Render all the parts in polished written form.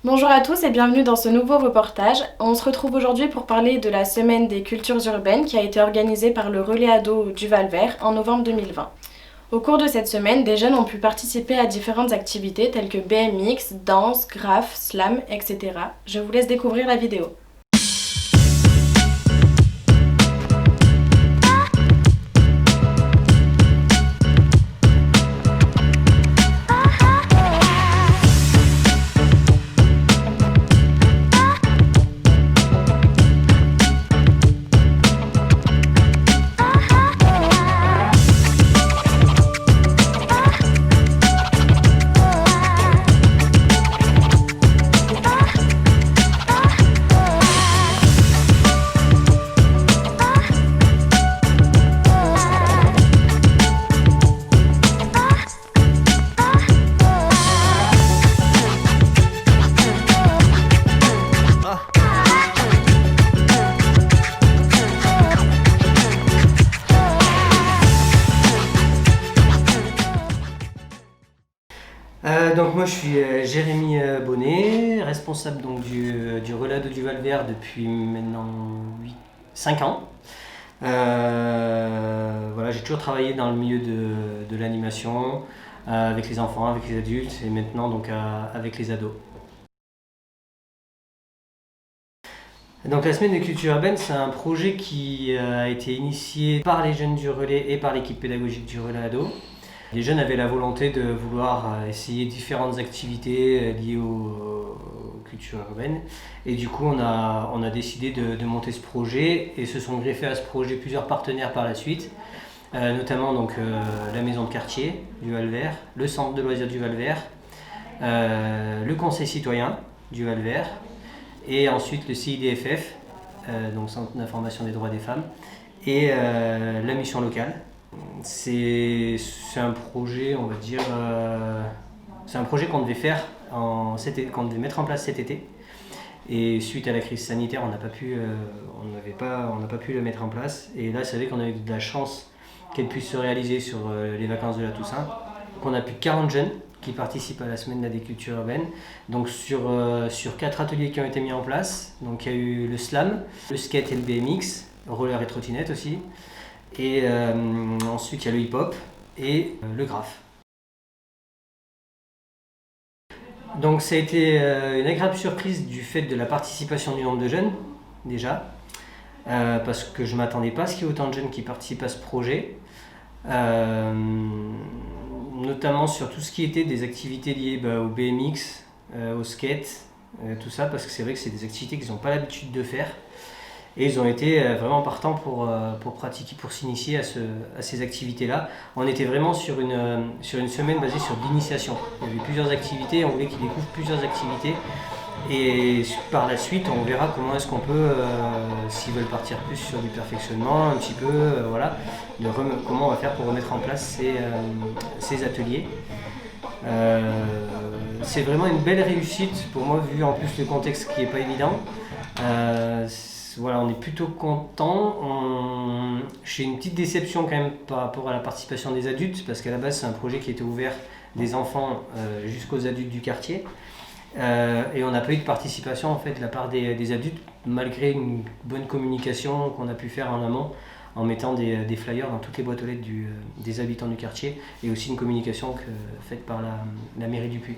Bonjour à tous et bienvenue dans ce nouveau reportage. On se retrouve aujourd'hui pour parler de la semaine des cultures urbaines qui a été organisée par le Relais Ado du Val-Vert en novembre 2020. Au cours de cette semaine, des jeunes ont pu participer à différentes activités telles que BMX, danse, graphe, slam, etc. Je vous laisse découvrir la vidéo. Donc moi je suis Jérémy Bonnet, responsable donc, du Relais Ado du Val-Vert depuis maintenant 5 ans. Voilà, j'ai toujours travaillé dans le milieu de l'animation, avec les enfants, avec les adultes et maintenant donc, avec les ados. Donc la semaine de culture urbaine, c'est un projet qui a été initié par les jeunes du relais et par l'équipe pédagogique du Relais Ado. Les jeunes avaient la volonté de vouloir essayer différentes activités liées aux cultures urbaines. Et du coup, on a décidé de monter ce projet et se sont greffés à ce projet plusieurs partenaires par la suite, notamment donc, la maison de quartier du Val-Vert, le centre de loisirs du Val-Vert, le conseil citoyen du Val-Vert et ensuite le CIDFF, donc Centre d'information des droits des femmes, et la mission locale. C'est un projet, on va dire, c'est un projet qu'on devait faire, qu'on devait mettre en place cet été. Et suite à la crise sanitaire, on n'a pas pu le mettre en place. Et là, c'est vrai qu'on a eu de la chance qu'elle puisse se réaliser sur les vacances de la Toussaint. Donc on a plus de 40 jeunes qui participent à la semaine de la culture urbaine. Donc sur 4 ateliers qui ont été mis en place, donc il y a eu le slam, le skate et le BMX, roller et trottinette aussi. Et ensuite, il y a le hip-hop et le graphe. Donc ça a été une agréable surprise du fait de la participation du nombre de jeunes, déjà, parce que je ne m'attendais pas à ce qu'il y ait autant de jeunes qui participent à ce projet, notamment sur tout ce qui était des activités liées au BMX, au skate, tout ça, parce que c'est vrai que c'est des activités qu'ils n'ont pas l'habitude de faire. Et ils ont été vraiment partants pour pratiquer, pour s'initier à ces activités-là. On était vraiment sur une semaine basée sur l'initiation. Il y avait plusieurs activités, on voulait qu'ils découvrent plusieurs activités. Et par la suite, on verra comment est-ce qu'on peut, s'ils veulent partir plus sur du perfectionnement, un petit peu, voilà, comment on va faire pour remettre en place ces ateliers. C'est vraiment une belle réussite pour moi, vu en plus le contexte qui n'est pas évident. Voilà, on est plutôt content. J'ai une petite déception quand même par rapport à la participation des adultes, parce qu'à la base c'est un projet qui était ouvert des enfants jusqu'aux adultes du quartier. Et on n'a pas eu de participation en fait de la part des adultes, malgré une bonne communication qu'on a pu faire en amont, en mettant des flyers dans toutes les boîtes aux lettres des habitants du quartier, et aussi une communication faite par la mairie du Puy.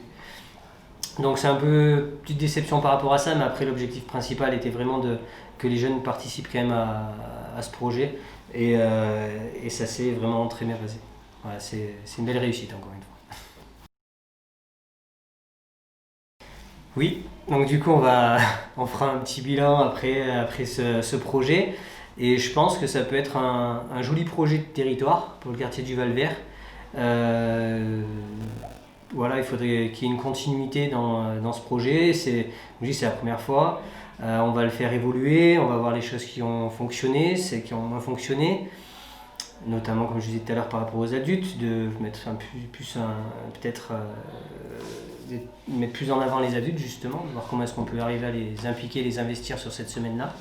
Donc c'est un peu une petite déception par rapport à ça, mais après l'objectif principal était vraiment que les jeunes participent quand même à ce projet, et ça s'est vraiment très bien passé. Voilà, c'est une belle réussite encore une fois. Oui, donc du coup on fera un petit bilan après ce projet, et je pense que ça peut être un joli projet de territoire pour le quartier du Val-Vert. Voilà, il faudrait qu'il y ait une continuité dans ce projet. C'est la première fois. On va le faire évoluer, on va voir les choses qui ont fonctionné, celles qui ont moins fonctionné. Notamment, comme je disais tout à l'heure, par rapport aux adultes, de mettre peut-être mettre plus en avant les adultes justement, voir comment est-ce qu'on peut arriver à les impliquer, les investir sur cette semaine-là.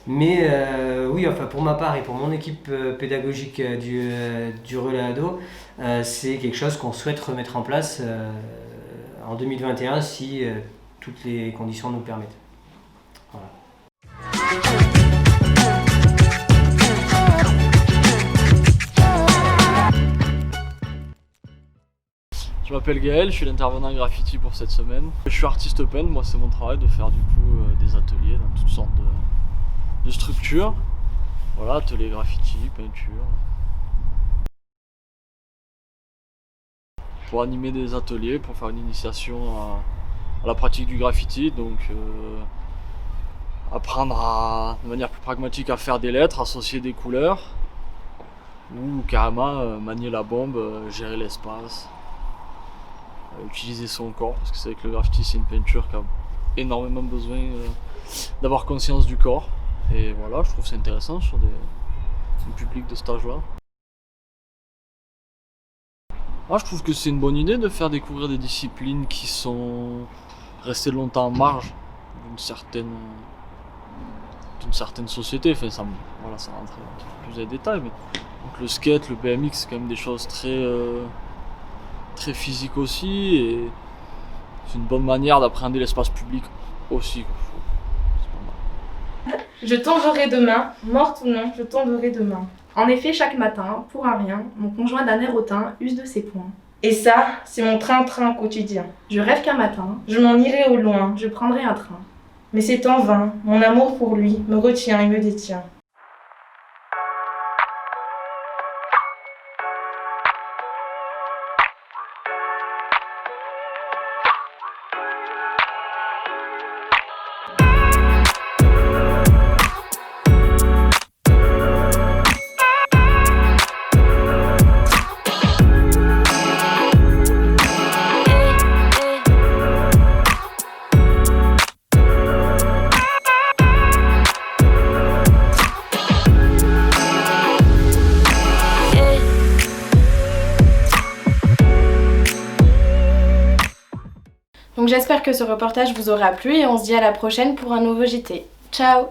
Mais oui, enfin pour ma part et pour mon équipe pédagogique du relais ado, c'est quelque chose qu'on souhaite remettre en place en 2021 si toutes les conditions nous permettent. Voilà. Je m'appelle Gaël, je suis l'intervenant graffiti pour cette semaine. Je suis artiste peintre, moi c'est mon travail de faire du coup des ateliers dans toutes sortes de structures. Voilà, ateliers graffiti, peinture. Pour animer des ateliers, pour faire une initiation à la pratique du graffiti, donc apprendre de manière plus pragmatique à faire des lettres, associer des couleurs, ou carrément manier la bombe, gérer l'espace. Utiliser son corps, parce que c'est vrai que le graffiti c'est une peinture qui a énormément besoin d'avoir conscience du corps, et voilà, je trouve que c'est intéressant sur un public de cet âge là. Je trouve que c'est une bonne idée de faire découvrir des disciplines qui sont restées longtemps en marge d'une certaine société, enfin ça rentre un petit peu plus dans les détails, mais donc le skate, le BMX, c'est quand même des choses très physique aussi, et c'est une bonne manière d'appréhender l'espace public aussi. Je tomberai demain, morte ou non, je tomberai demain. En effet, chaque matin, pour un rien, mon conjoint d'un air hautain use de ses poings. Et ça, c'est mon train-train quotidien. Je rêve qu'un matin, je m'en irai au loin, je prendrai un train. Mais c'est en vain, mon amour pour lui me retient et me détient. Donc j'espère que ce reportage vous aura plu et on se dit à la prochaine pour un nouveau JT. Ciao!